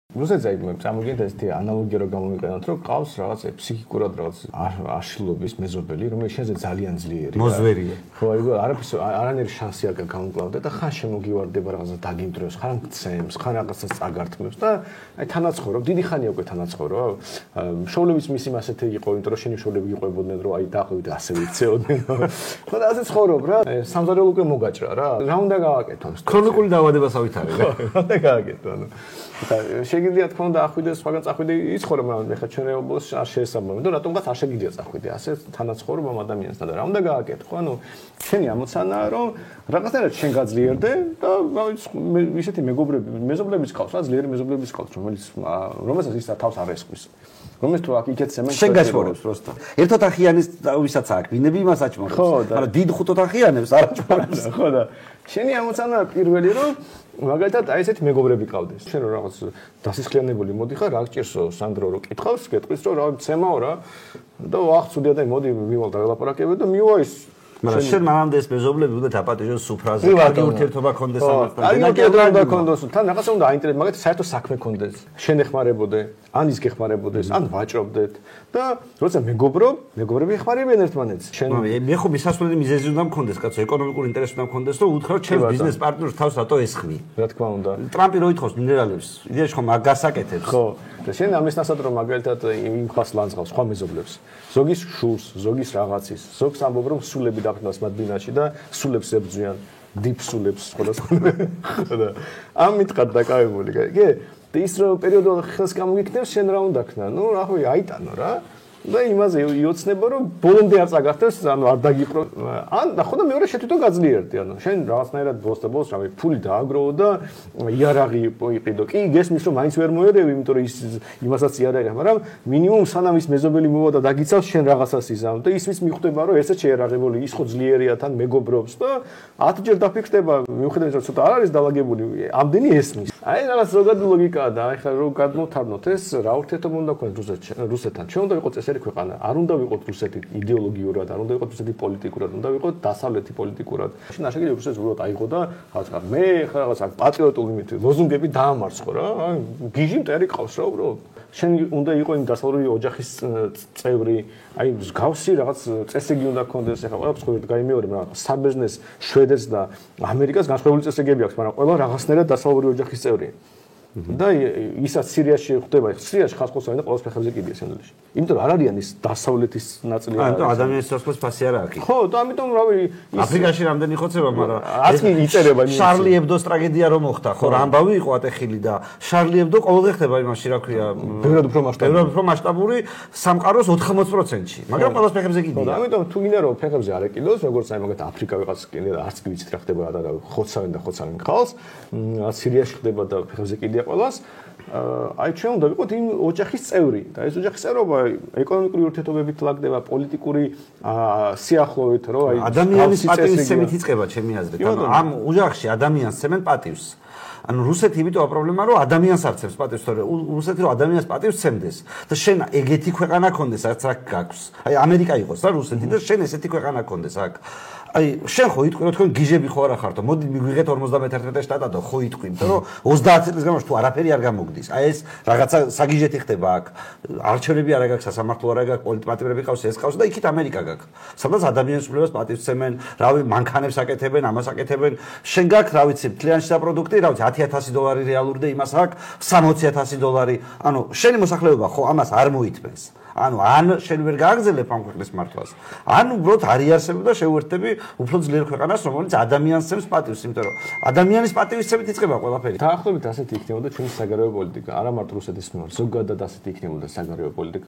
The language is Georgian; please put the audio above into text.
რუსეთზე წარმოგიდგენთ ესეთი ანალოგია რომ გამოვიყენოთ, რომ ყავს რაღაც ფსიქიკურად რაღაც აშლილობის მეზობელი, რომელიც შეიძლება ძალიან ძლიერია. მოზვერია. ხო, არაფერს არანაირი შანსი არ გამოგკლავდა და ხან შემოგივარდება რაღაცა დაგიმტრევს, ხან გცემს, ხან რაღაცას წაგართმევს და აი თანაცხოვრობ, დიდი ხანია უკვე თანაცხოვრობ. შოულებიც მისი ასეთი იყო, იმიტომ რომ შენი შოულები იყვებოდნენ, რომ აი დაახლოებით ასე ვიქცეოდნენ. ხო და ასე ცხოვრობ რა. სამზარეულო უკვე მოგაჭრა რა. რა უნდა გავაკეთო? ქრონიკული დაავადებას ავითარებ. რა უნდა გავაკეთო? შეგიძლიათ თქო და ახვიდეს სხვაგან წახვიდე იცხოვრო, მაგრამ ეხლა ჩვენ რეალობას არ შეესაბამებთ და რატომღაც არ შეგიძლია წახვიდე ასე თანაცხოვრობამ ადამიანთან და რა უნდა გააკეთო? ანუ ჩვენი ამოცანაა რომ რაღაცნაირად შენ გაძლიერდე და ისეთი მეზობლებიც ყავს, რა ძლიერი მეზობლებიც ყავს, რომელსაც ის თავს არ ესხვის. რომელიც თუ აქ იქეთ სემენ შენ გაჩვენებს პროსტა. ერთ ოთახიანის ვისაც აქვს, ვინები იმას აჭმორებს, მაგრამ დიდ ხუთ ოთახიანებს არ აჭმორებს. ხო და შენი ამოცანაა პირველი რომ მაგალითად აი ესეთი მეგობრები ყავდეს. შენ რომ რაღაც დასისხლიანებული მოდიხარ, რა გჭირსო სანდრო რომ კითხავს, გეტყვის რომ რა ცემაო რა და ვახცუდია და მოდი მივალ და ველაპარაკებო და მივა ის მაგრამ შენ მანამდე ეს მეზობლები უნდა დაპატიჟოს სუფრაზე, კარგი ურთიერთობა ქონდეს ამასთან. აი ურთიერთობა ქონდეს, თან რაღაცა უნდა აინტერესებდეს, მაგათ საერთო საქმე ქონდეს. შენ ეხმარებოდე, ან ის გეხმარებოდეს, ან ვაჭრობდეთ და როცა მეგობრები ეხმარებიან ერთმანეთს. შენ მე ხო მისასვლელი მიზეზი უნდა მქონდეს, კაცო, ეკონომიკური ინტერესი უნდა მქონდეს, რომ უთხრა ჩემს ბიზნეს პარტნიორს თავს რატო ესხმი. რა თქმა უნდა. ტრამპი რო ითხოვს მინერალებს, იდეაში ხო მაგ გასაკეთებს. ხო. და შენ ამის ნაცვლად რომ მაგალითად იმ ხას ლანძღავს სხვა მეზობლებს. ზოგის შულს, ზოგის რაღაცის, ზოგს ამბობ რომ სულები დაფნას მათ ბინაში და სულებს ებძვიან, დიფსულებს სხვადასხვა. და ამიტყად დაკავებული, კი? და ის რომ პერიოდულად ხელს გამოგიქნევს, შენ რა უნდა ქნა? ნუ რა ხო აიტანო რა. და იმაზე იოცნება რომ ბოლომდე არ წაგახდებს, ანუ არ დაგიყრო. ან ხო და მეორე შეთვითონ გაძლიერდი, ანუ შენ რაღაცნაირად ბოლოს რავი ფული დააგროვო და იარაღი იყიდო. კი, გესმის რომ მაინც ვერ მოერევი, იმიტომ რომ ის იმასაც იარაღი, მაგრამ მინიმუმ სანამ ის მეზობელი მოვა და დაგიცავს შენ რაღაცას იზამ და ისმის მიხვდება რომ ესეც შეერაღებული, ის ხო ძლიერია თან მეგობრობს და 10 ჯერ დაფიქრდება, მიუხედავად რომ ცოტა არ არის დაალაგებული, ამდენი ესმის. აი რაღაც ზოგადი ლოგიკაა და ახლა რომ გადმოვთარნოთ ეს რა ურთიერთობა უნდა გქონდეს რუსეთთან. ჩვენ უნდა ვიყოთ წესერი ქვეყანა, არ უნდა ვიყოთ რუსეთი იდეოლოგიურად, არ უნდა ვიყოთ რუსეთი პოლიტიკურად, უნდა ვიყოთ დასავლეთი პოლიტიკურად. შენ არ შეგიძლია რუსეთს უბრალოდ აიღო და რაღაცა მე ხა რაღაცა პატრიოტული ლოზუნგები დაამარცხო რა. გიჟი მტერი ყავს რა უბრალოდ. შენ უნდა იყო იმ დასავლური ოჯახის წევრი, აი მსგავსი რაღაც წესები უნდა გქონდეს, ახლა ყველაფერს ხო გაიმეორებ რა, საბიზნეს შვედეთს და ამერიკას განსხვავებული წესები აქვს, მაგრამ ყველა რაღაცნაირად დასავლური ოჯახის წევრია. და ისაც სირიაში ხდება, სირიაში ხალხოსანი და ყოველს ფეხებზე კიდია სენდვიჩი. იმიტომ რომ არ არიან ის დასავლეთის ნაწილი. ანუ ადამიანის სასწაულს ფასი არ აქვს. ხო, და ამიტომ რავი, აფრიკაში რამდენი ხოცება, მაგრამ არც კი იწერება იმის. შარლი ებდოს ტრაგედია რომ მოხდა, ხო, რა ამბავი იყო ატეხილი და შარლი ებდო ყოველდღე ხდება იმაში, რა ქვია, ბევრად უფრო მასშტაბური სამყაროს 80%-ში, მაგრამ ყოველს ფეხებზე კიდია. და ამიტომ თუ გინდა რომ ფეხებზე არ ეკიდოს, როგორც აი მაგათ აფრიკა ვიღაც კიდე არც კი ვიცით რა ხდება და ხოცავენ და ხოცავენ ხალხს, სირიაში ხდება და ფეხებზე კიდია ყველას. აი ჩვენ უნდა ვიყოთ იმ ოჯახის წევრი და ეს ოჯახის წევრობა ეკონომიკური ურთიერთობებით ლაგდება, პოლიტიკური სიახლოვით, რომ აი ადამიანის პატივისცემით იწყება ჩემი აზრით. ანუ ამ ოჯახში ადამიანს ცემენ პატივს. ანუ რუსეთი იმიტომ აპრობლემა რომ ადამიანს არცევს პატივს, თორე რუსეთი რომ ადამიანს პატივს ცემდეს და შენ ეგეთი ქვეყანა ქონდეს, რაც აქ გაქვს. აი ამერიკა იყოს რა რუსეთი და შენ ესეთი ქვეყანა ქონდეს აქ. აი შენ ხო იტყვი რომ თქვენ გიჟები ხო არა ხართო, მოდი მიგვიღეთ 51 შტატადო, ხო იტყვი, იმიტომ რომ 30 წლის განმავლობაში თუ არაფერი არ გამოგდის. აი ეს რაღაცა საგიჟეთი ხდება აქ. არჩევნები არ გაქვს, სასამართლო არ გაქვს, პოლიტიკურები ყავს, ეს ყავს და იქით ამერიკა გაქვს. სადაც ადამიანის უფლებას პატივს ცემენ, რავი, მანქანებს აკეთებენ, ამას აკეთებენ. შენ გაქვს, რა ვიცი, მთლიანში და პროდუქტი, რა ვიცი, $10,000 რეალური და იმას აქვს $60,000. ანუ შენი მოსახლეობა ხო ამას არ მოითმენს. ანუ ან შენ ვერ გააგზელებ ამ ქვეყნის მართვას. ან უბრალოდ არ იარსებებ და შეუერთდები უფრო ძლიერ ქვეყანას, რომელიც ადამიანს ცემს პატივს, იმიტომ რომ ადამიანის პატივისცემით იწყება ყველაფერი. დაახლოებით ასეთი იქნებოდა ჩვენი საგარეო პოლიტიკა, არა მარტო რუსეთის მიმართ, ზოგადად ასეთი იქნებოდა საგარეო პოლიტიკა.